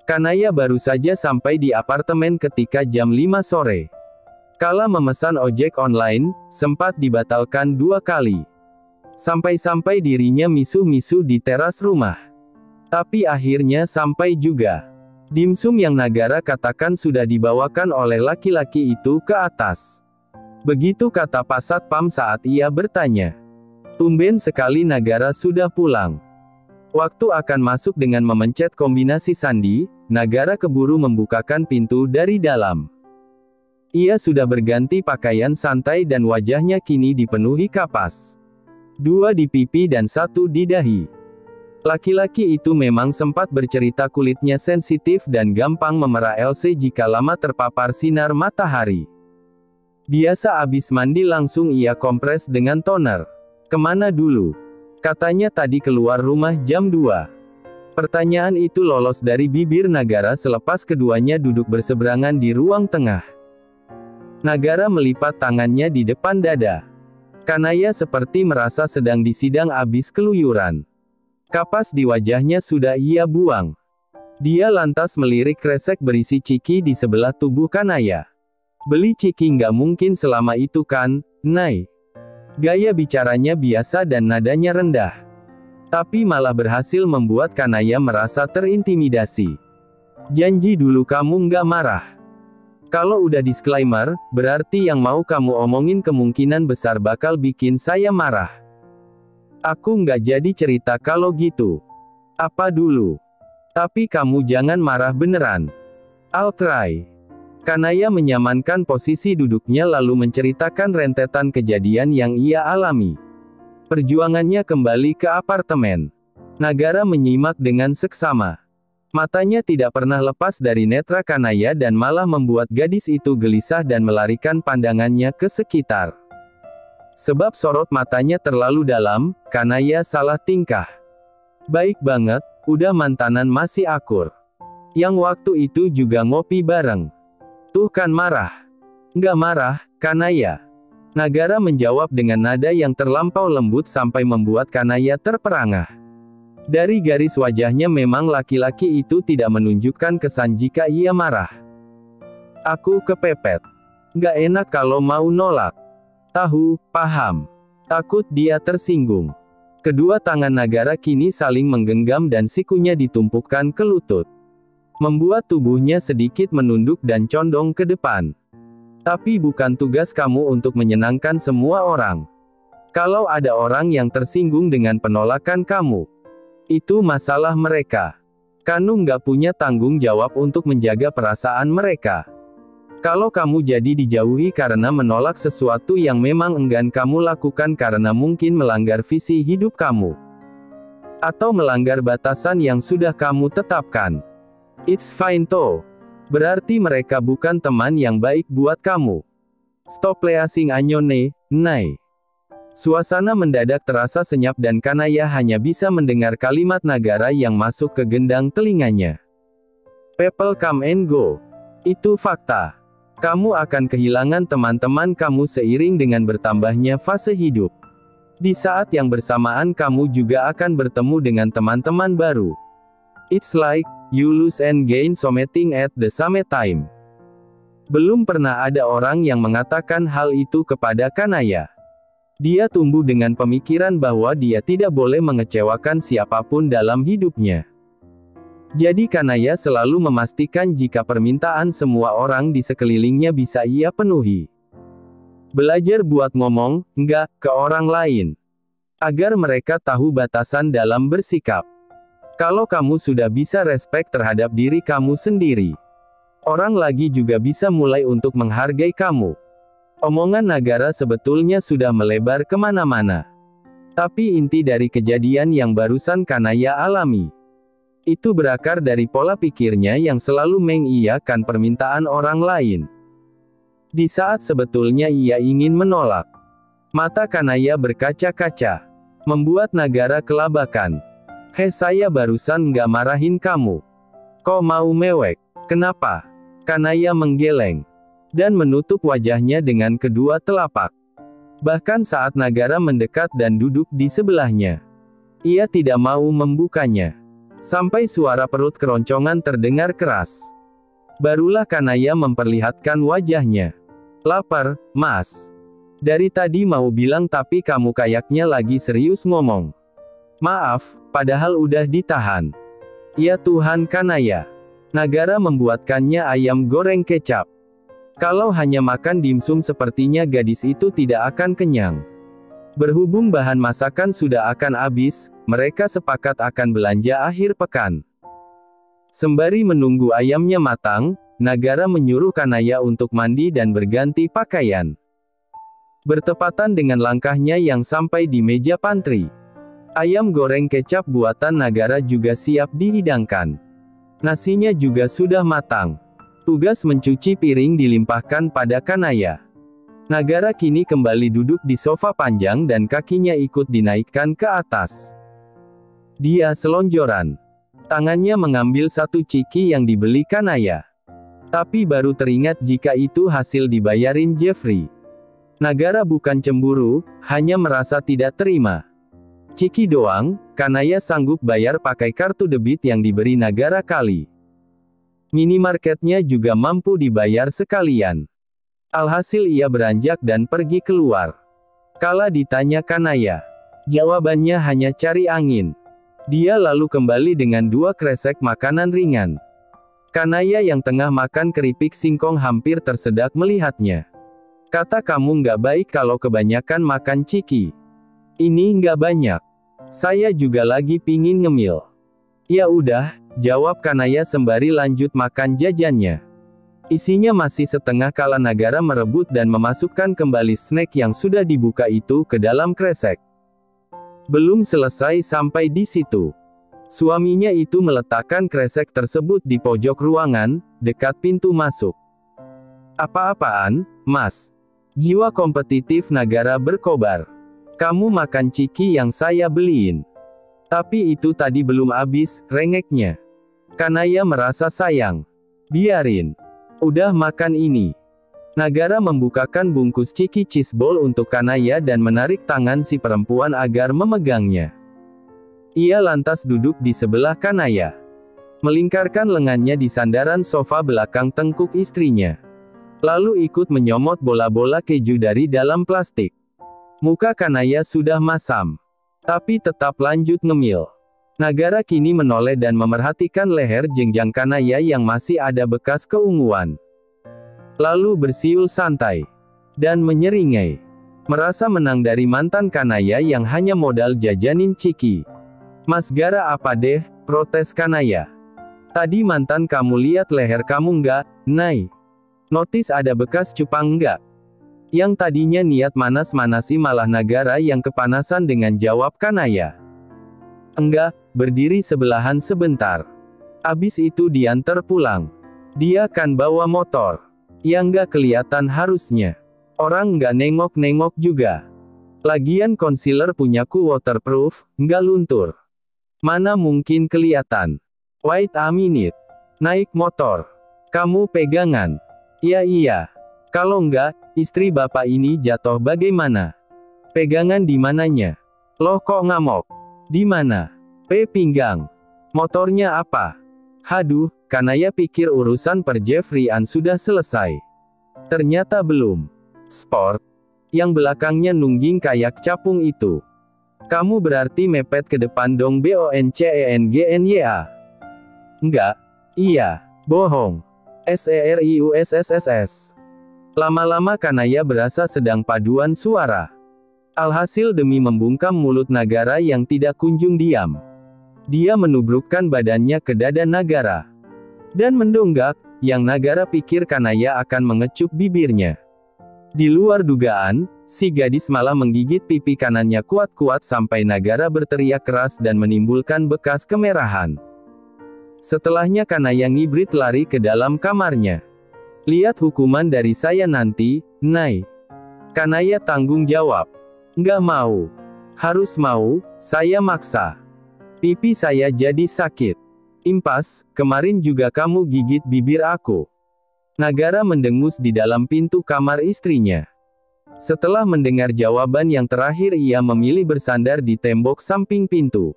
Kanaya baru saja sampai di apartemen ketika jam 5 sore. Kala memesan ojek online, sempat dibatalkan 2 kali. Sampai-sampai dirinya misuh-misuh di teras rumah. Tapi akhirnya sampai juga. Dimsum yang Nagara katakan sudah dibawakan oleh laki-laki itu ke atas. Begitu kata Pak Satpam saat ia bertanya. Tumben sekali Nagara sudah pulang. Waktu akan masuk dengan memencet kombinasi sandi, Nagara keburu membukakan pintu dari dalam. Ia sudah berganti pakaian santai dan wajahnya kini dipenuhi kapas. 2 di pipi dan 1 di dahi. Laki-laki itu memang sempat bercerita kulitnya sensitif dan gampang memerah LC jika lama terpapar sinar matahari. Biasa abis mandi langsung ia kompres dengan toner. Kemana dulu? Katanya tadi keluar rumah jam 2. Pertanyaan itu lolos dari bibir Nagara selepas keduanya duduk berseberangan di ruang tengah. Nagara melipat tangannya di depan dada. Kanaya seperti merasa sedang disidang abis keluyuran. Kapas di wajahnya sudah ia buang. Dia lantas melirik kresek berisi ciki di sebelah tubuh Kanaya. Beli ciki nggak mungkin selama itu kan, Nay? Gaya bicaranya biasa dan nadanya rendah. Tapi malah berhasil membuat Kanaya merasa terintimidasi. Janji dulu kamu nggak marah. Kalau udah disclaimer, berarti yang mau kamu omongin kemungkinan besar bakal bikin saya marah. Aku nggak jadi cerita kalau gitu. Apa dulu? Tapi kamu jangan marah beneran. I'll try. Kanaya menyamankan posisi duduknya lalu menceritakan rentetan kejadian yang ia alami. Perjuangannya kembali ke apartemen. Nagara menyimak dengan seksama. Matanya tidak pernah lepas dari netra Kanaya dan malah membuat gadis itu gelisah dan melarikan pandangannya ke sekitar. Sebab sorot matanya terlalu dalam, Kanaya salah tingkah. Baik banget, udah mantanan masih akur. Yang waktu itu juga ngopi bareng. Tuh kan marah. Nggak marah, Kanaya. Nagara menjawab dengan nada yang terlampau lembut sampai membuat Kanaya terperangah. Dari garis wajahnya memang laki-laki itu tidak menunjukkan kesan jika ia marah. Aku kepepet. Nggak enak kalau mau nolak. Tahu, paham. Takut dia tersinggung. Kedua tangan Nagara kini saling menggenggam dan sikunya ditumpukkan ke lutut. Membuat tubuhnya sedikit menunduk dan condong ke depan. Tapi bukan tugas kamu untuk menyenangkan semua orang. Kalau ada orang yang tersinggung dengan penolakan kamu, itu masalah mereka. Kamu nggak punya tanggung jawab untuk menjaga perasaan mereka. Kalau kamu jadi dijauhi karena menolak sesuatu yang memang enggan kamu lakukan karena mungkin melanggar visi hidup kamu. Atau melanggar batasan yang sudah kamu tetapkan. It's fine toh. Berarti mereka bukan teman yang baik buat kamu. Stop pleasing anyone, Nay. Suasana mendadak terasa senyap dan Kanaya hanya bisa mendengar kalimat Nagara yang masuk ke gendang telinganya. People come and go. Itu fakta. Kamu akan kehilangan teman-teman kamu seiring dengan bertambahnya fase hidup. Di saat yang bersamaan kamu juga akan bertemu dengan teman-teman baru. It's like, you lose and gain something at the same time. Belum pernah ada orang yang mengatakan hal itu kepada Kanaya. Dia tumbuh dengan pemikiran bahwa dia tidak boleh mengecewakan siapapun dalam hidupnya. Jadi Kanaya selalu memastikan jika permintaan semua orang di sekelilingnya bisa ia penuhi. Belajar buat ngomong, enggak, ke orang lain. Agar mereka tahu batasan dalam bersikap. Kalau kamu sudah bisa respek terhadap diri kamu sendiri, orang lagi juga bisa mulai untuk menghargai kamu. Omongan Nagara sebetulnya sudah melebar kemana-mana. Tapi inti dari kejadian yang barusan Kanaya alami, itu berakar dari pola pikirnya yang selalu mengiyakan permintaan orang lain. Di saat sebetulnya ia ingin menolak. Mata Kanaya berkaca-kaca. Membuat Nagara kelabakan. Saya barusan nggak marahin kamu. Kok mau mewek? Kenapa? Kanaya menggeleng. Dan menutup wajahnya dengan kedua telapak. Bahkan saat Nagara mendekat dan duduk di sebelahnya, ia tidak mau membukanya. Sampai suara perut keroncongan terdengar keras. Barulah Kanaya memperlihatkan wajahnya. Lapar, Mas. Dari tadi mau bilang tapi kamu kayaknya lagi serius ngomong. Maaf, padahal udah ditahan. Ya Tuhan Kanaya. Nagara membuatkannya ayam goreng kecap. Kalau hanya makan dimsum sepertinya gadis itu tidak akan kenyang. Berhubung bahan masakan sudah akan habis, mereka sepakat akan belanja akhir pekan. Sembari menunggu ayamnya matang, Nagara menyuruh Kanaya untuk mandi dan berganti pakaian. Bertepatan dengan langkahnya yang sampai di meja pantry. Ayam goreng kecap buatan Nagara juga siap dihidangkan. Nasinya juga sudah matang. Tugas mencuci piring dilimpahkan pada Kanaya. Nagara kini kembali duduk di sofa panjang dan kakinya ikut dinaikkan ke atas. Dia selonjoran. Tangannya mengambil satu ciki yang dibeli Kanaya. Tapi baru teringat jika itu hasil dibayarin Jeffrey. Nagara bukan cemburu, hanya merasa tidak terima. Ciki doang, Kanaya sanggup bayar pakai kartu debit yang diberi Nagara kali. Minimarketnya juga mampu dibayar sekalian. Alhasil ia beranjak dan pergi keluar. Kala ditanya Kanaya, jawabannya hanya cari angin. Dia lalu kembali dengan 2 kresek makanan ringan. Kanaya yang tengah makan keripik singkong hampir tersedak melihatnya. Kata kamu nggak baik kalau kebanyakan makan ciki. Ini nggak banyak. Saya juga lagi pingin ngemil. Ya udah, jawab Kanaya sembari lanjut makan jajannya. Isinya masih setengah kala Nagara merebut dan memasukkan kembali snack yang sudah dibuka itu ke dalam kresek. Belum selesai sampai di situ. Suaminya itu meletakkan kresek tersebut di pojok ruangan, dekat pintu masuk. Apa-apaan, Mas? Jiwa kompetitif Nagara berkobar. Kamu makan ciki yang saya beliin. Tapi itu tadi belum habis, rengeknya. Kanaya merasa sayang. Biarin. Udah makan ini. Nagara membukakan bungkus ciki cheese ball untuk Kanaya dan menarik tangan si perempuan agar memegangnya. Ia lantas duduk di sebelah Kanaya. Melingkarkan lengannya di sandaran sofa belakang tengkuk istrinya. Lalu ikut menyomot bola-bola keju dari dalam plastik. Muka Kanaya sudah masam. Tapi tetap lanjut ngemil. Nagara kini menoleh dan memerhatikan leher jenjang Kanaya yang masih ada bekas keunguan. Lalu bersiul santai. Dan menyeringai. Merasa menang dari mantan Kanaya yang hanya modal jajanin ciki. Mas gara apa deh, protes Kanaya. Tadi mantan kamu lihat leher kamu nggak, Nay? Notis ada bekas cupang nggak? Yang tadinya niat manas-manasi malah Nagara yang kepanasan dengan jawab Kanaya. Enggak, berdiri sebelahan sebentar. Abis itu diantar pulang. Dia kan bawa motor. Ya nggak kelihatan harusnya. Orang nggak nengok-nengok juga. Lagian concealer punyaku waterproof, nggak luntur. Mana mungkin kelihatan. Wait a minute. Naik motor. Kamu pegangan. Iya. Kalau enggak, istri bapak ini jatuh bagaimana? Pegangan di mananya? Loh kok ngamok? Di mana? Pinggang. Motornya apa? Haduh, Kanaya pikir urusan per Jeffrey-an sudah selesai. Ternyata belum. Sport. Yang belakangnya nungging kayak capung itu. Kamu berarti mepet ke depan dong BONCENGNYA. Enggak. Iya. Bohong. SERIUSSSS. Lama-lama Kanaya berasa sedang paduan suara. Alhasil demi membungkam mulut Nagara yang tidak kunjung diam. Dia menubrukkan badannya ke dada Nagara. Dan mendonggak, yang Nagara pikir Kanaya akan mengecup bibirnya. Di luar dugaan, si gadis malah menggigit pipi kanannya kuat-kuat sampai Nagara berteriak keras dan menimbulkan bekas kemerahan. Setelahnya Kanaya ngibrit lari ke dalam kamarnya. Lihat hukuman dari saya nanti, Nay. Kanaya tanggung jawab. Nggak mau. Harus mau, saya maksa. Pipi saya jadi sakit. Impas, kemarin juga kamu gigit bibir aku. Nagara mendengus di dalam pintu kamar istrinya. Setelah mendengar jawaban yang terakhir ia memilih bersandar di tembok samping pintu.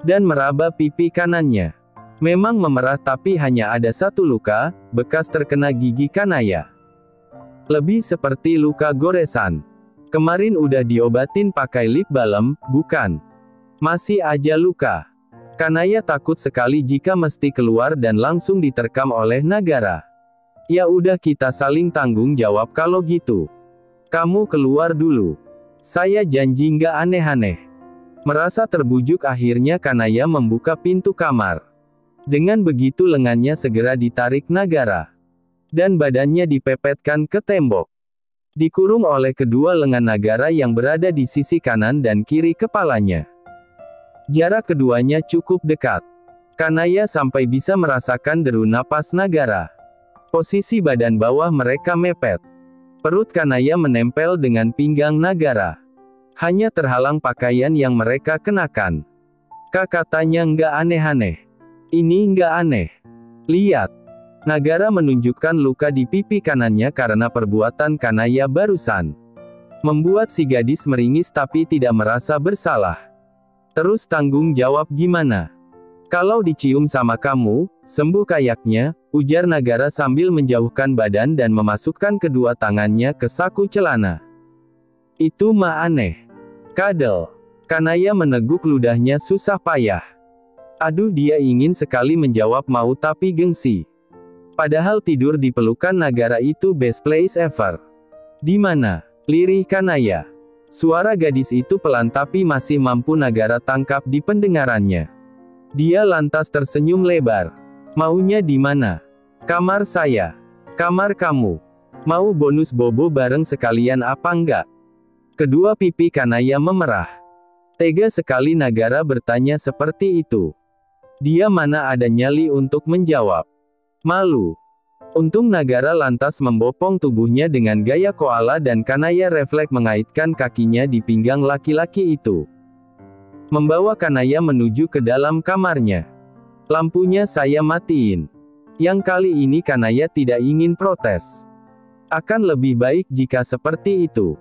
dan meraba pipi kanannya. Memang memerah tapi hanya ada satu luka, bekas terkena gigi Kanaya. Lebih seperti luka goresan. Kemarin udah diobatin pakai lip balm, bukan? Masih aja luka. Kanaya takut sekali jika mesti keluar dan langsung diterkam oleh Nagara. Ya udah kita saling tanggung jawab kalau gitu. Kamu keluar dulu. Saya janji nggak aneh-aneh. Merasa terbujuk akhirnya Kanaya membuka pintu kamar. Dengan begitu lengannya segera ditarik Nagara. Dan badannya dipepetkan ke tembok. Dikurung oleh kedua lengan Nagara yang berada di sisi kanan dan kiri kepalanya. Jarak keduanya cukup dekat. Kanaya sampai bisa merasakan deru napas Nagara. Posisi badan bawah mereka mepet. Perut Kanaya menempel dengan pinggang Nagara. Hanya terhalang pakaian yang mereka kenakan. Katanya nggak aneh-aneh. Ini nggak aneh. Lihat. Nagara menunjukkan luka di pipi kanannya karena perbuatan Kanaya barusan. Membuat si gadis meringis tapi tidak merasa bersalah. Terus tanggung jawab gimana? Kalau dicium sama kamu, sembuh kayaknya, ujar Nagara sambil menjauhkan badan dan memasukkan kedua tangannya ke saku celana. Itu mah aneh. Kadel. Kanaya meneguk ludahnya susah payah. Aduh, dia ingin sekali menjawab mau tapi gengsi. Padahal tidur di pelukan Nagara itu best place ever. Di mana? Lirih Kanaya. Suara gadis itu pelan tapi masih mampu Nagara tangkap di pendengarannya. Dia lantas tersenyum lebar. Maunya di mana? Kamar saya. Kamar kamu. Mau bonus bobo bareng sekalian apa enggak? Kedua pipi Kanaya memerah. Tega sekali Nagara bertanya seperti itu. Dia mana ada nyali untuk menjawab. Malu. Untung Nagara lantas membopong tubuhnya dengan gaya koala dan Kanaya refleks mengaitkan kakinya di pinggang laki-laki itu. Membawa Kanaya menuju ke dalam kamarnya. Lampunya saya matiin. Yang kali ini Kanaya tidak ingin protes. Akan lebih baik jika seperti itu.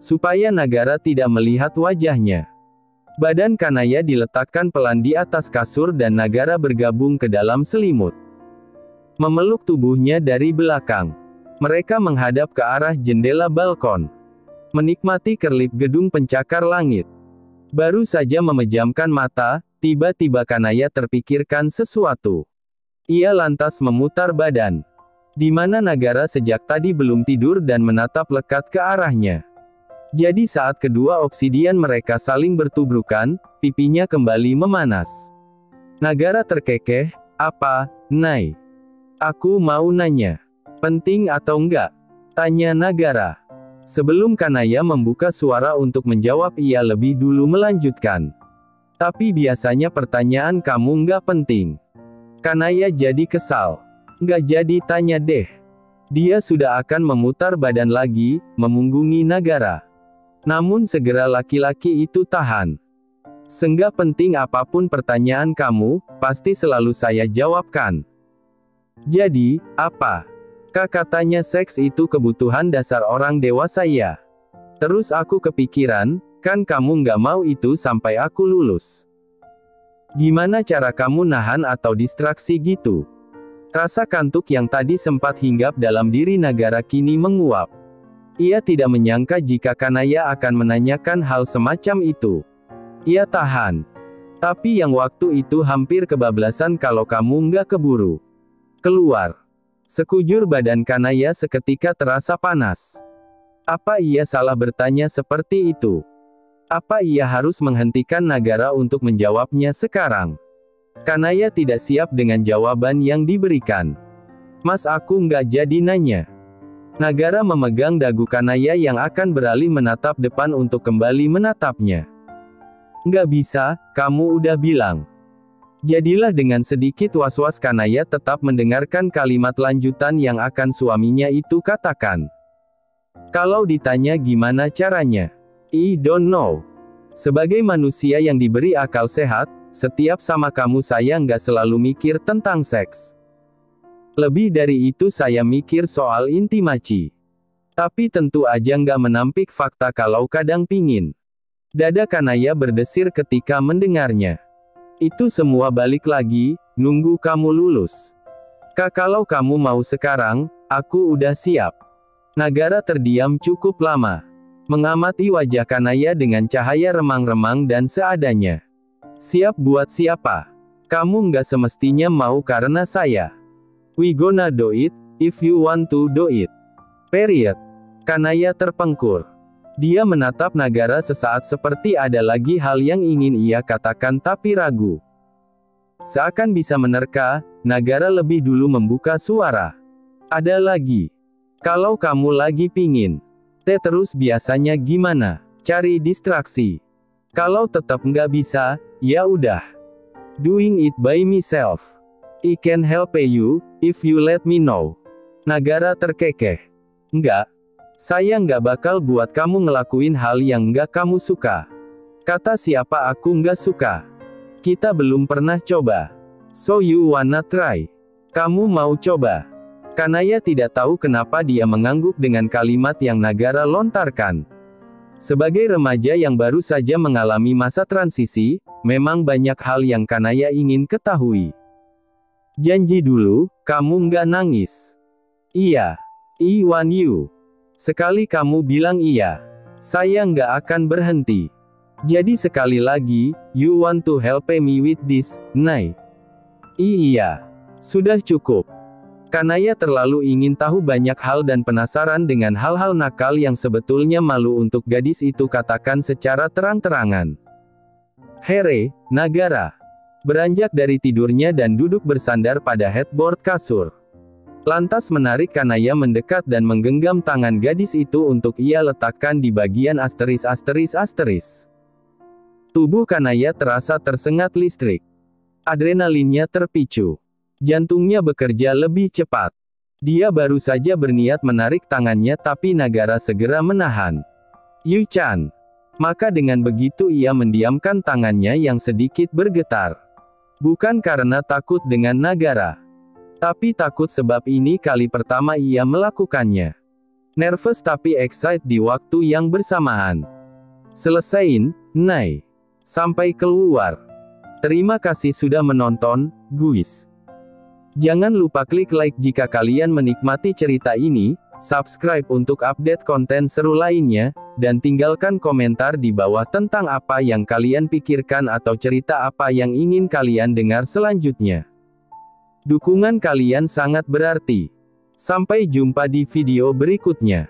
Supaya Nagara tidak melihat wajahnya. Badan Kanaya diletakkan pelan di atas kasur dan Nagara bergabung ke dalam selimut. Memeluk tubuhnya dari belakang. Mereka menghadap ke arah jendela balkon. Menikmati kerlip gedung pencakar langit. Baru saja memejamkan mata, tiba-tiba Kanaya terpikirkan sesuatu. Ia lantas memutar badan. Di mana Nagara sejak tadi belum tidur dan menatap lekat ke arahnya. Jadi saat kedua obsidian mereka saling bertubrukan, pipinya kembali memanas. Nagara terkekeh, apa, Nay? Aku mau nanya. Penting atau enggak? Tanya Nagara. Sebelum Kanaya membuka suara untuk menjawab ia lebih dulu melanjutkan. Tapi biasanya pertanyaan kamu enggak penting. Kanaya jadi kesal. Enggak jadi tanya deh. Dia sudah akan memutar badan lagi, memunggungi Nagara. Namun segera laki-laki itu tahan. Senggak penting apapun pertanyaan kamu, pasti selalu saya jawabkan. Jadi, apa? Katanya seks itu kebutuhan dasar orang dewasa ya. Terus aku kepikiran, kan kamu nggak mau itu sampai aku lulus. Gimana cara kamu nahan atau distraksi gitu? Rasa kantuk yang tadi sempat hinggap dalam diri Nagara kini menguap. Ia tidak menyangka jika Kanaya akan menanyakan hal semacam itu. Ia tahan. Tapi yang waktu itu hampir kebablasan kalau kamu nggak keburu keluar. Sekujur badan Kanaya seketika terasa panas. Apa ia salah bertanya seperti itu? Apa ia harus menghentikan Nagara untuk menjawabnya sekarang? Kanaya tidak siap dengan jawaban yang diberikan. Mas, aku nggak jadi nanya. Nagara memegang dagu Kanaya yang akan beralih menatap depan untuk kembali menatapnya. Nggak bisa, kamu udah bilang. Jadilah dengan sedikit was-was Kanaya tetap mendengarkan kalimat lanjutan yang akan suaminya itu katakan. Kalau ditanya gimana caranya? I don't know. Sebagai manusia yang diberi akal sehat, setiap sama kamu saya nggak selalu mikir tentang seks. Lebih dari itu saya mikir soal intimasi. Tapi tentu aja nggak menampik fakta kalau kadang pingin. Dada Kanaya berdesir ketika mendengarnya. Itu semua balik lagi, nunggu kamu lulus. Kalau kamu mau sekarang, aku udah siap. Nagara terdiam cukup lama. Mengamati wajah Kanaya dengan cahaya remang-remang dan seadanya. Siap buat siapa? Kamu nggak semestinya mau karena saya. We gonna do it, if you want to do it. Period. Kanaya terpengkur. Dia menatap Nagara sesaat seperti ada lagi hal yang ingin ia katakan tapi ragu. Seakan bisa menerka, Nagara lebih dulu membuka suara. Ada lagi. Kalau kamu lagi pingin. Terus biasanya gimana? Cari distraksi. Kalau tetap nggak bisa, ya udah. Doing it by myself. I can help you, if you let me know. Nagara terkekeh. Enggak. Saya nggak bakal buat kamu ngelakuin hal yang nggak kamu suka. Kata siapa aku nggak suka? Kita belum pernah coba. So you wanna try? Kamu mau coba? Kanaya tidak tahu kenapa dia mengangguk dengan kalimat yang Nagara lontarkan. Sebagai remaja yang baru saja mengalami masa transisi, memang banyak hal yang Kanaya ingin ketahui. Janji dulu, kamu nggak nangis. Iya. I want you. Sekali kamu bilang iya, saya nggak akan berhenti. Jadi sekali lagi, you want to help me with this, Nay? Iya. Sudah cukup. Kanaya terlalu ingin tahu banyak hal dan penasaran dengan hal-hal nakal yang sebetulnya malu untuk gadis itu katakan secara terang-terangan. Here, Nagara. Beranjak dari tidurnya dan duduk bersandar pada headboard kasur. Lantas menarik Kanaya mendekat dan menggenggam tangan gadis itu untuk ia letakkan di bagian asteris. Tubuh Kanaya terasa tersengat listrik. Adrenalinnya terpicu. Jantungnya bekerja lebih cepat. Dia baru saja berniat menarik tangannya tapi Nagara segera menahan. Yu-chan. Maka dengan begitu ia mendiamkan tangannya yang sedikit bergetar. Bukan karena takut dengan Nagara. Tapi takut sebab ini kali pertama ia melakukannya. Nervous tapi excited di waktu yang bersamaan. Selesain, Nay. Sampai keluar. Terima kasih sudah menonton, guys. Jangan lupa klik like jika kalian menikmati cerita ini, subscribe untuk update konten seru lainnya, dan tinggalkan komentar di bawah tentang apa yang kalian pikirkan atau cerita apa yang ingin kalian dengar selanjutnya. Dukungan kalian sangat berarti. Sampai jumpa di video berikutnya.